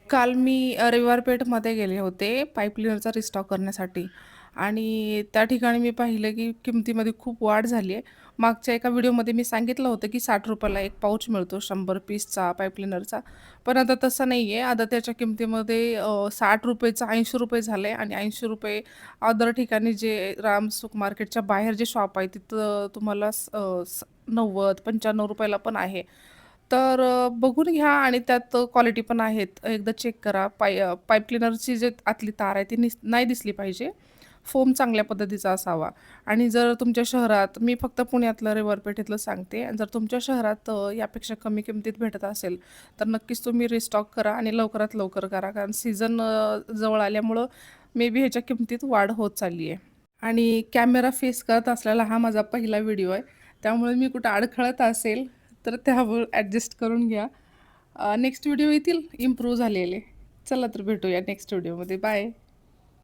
काल मी रविवार पेठमध्ये गेले होते पाईप क्लीनरचा रिस्टॉक करण्यासाठी आणि त्या ठिकाणी मी पाहिलं की किमतीमध्ये खूप वाढ झाली आहे. मागच्या एका व्हिडिओमध्ये मी सांगितलं होतं की ₹60 ला एक पाउच मिळतो 100 पीसचा पाईप क्लीनरचा. पण आता तसं नाही आहे. आता त्याच्या किमतीमध्ये ₹60 चं ₹80 झाले आणि ₹80 अदर ठिकाणी जे राम सुक मार्केटच्या बाहेर जे शॉप आहे तिथं तुम्हाला 90-95 ला पण आहे. तर बघून घ्या आणि त्यात क्वालिटी पण आहेत. एकदा चेक करा. पाईप क्लीनरची जे आतली तार आहे ती नाही दिसली पाहिजे. फोम चांगल्या पद्धतीचा असावा आणि जर तुमच्या शहरात मी फक्त पुण्यातलं रविवार पेठेतलं सांगते आणि जर तुमच्या शहरात यापेक्षा कमी किमतीत भेटत असेल, तर नक्कीच तुम्ही रिस्टॉक करा आणि लवकरात लवकर करा. कारण सीझन जवळ आल्यामुळं मे बी ह्याच्या किमतीत वाढ होत चालली आहे. आणि कॅमेरा फेस करत असलेला हा माझा पहिला व्हिडिओ आहे. त्यामुळे मी कुठं अडखळत असेल, तर त्यावर ॲडजस्ट करून घ्या. नेक्स्ट व्हिडिओ येतील इम्प्रूव्ह झालेले. चला तर भेटूया नेक्स्ट व्हिडिओमध्ये. बाय.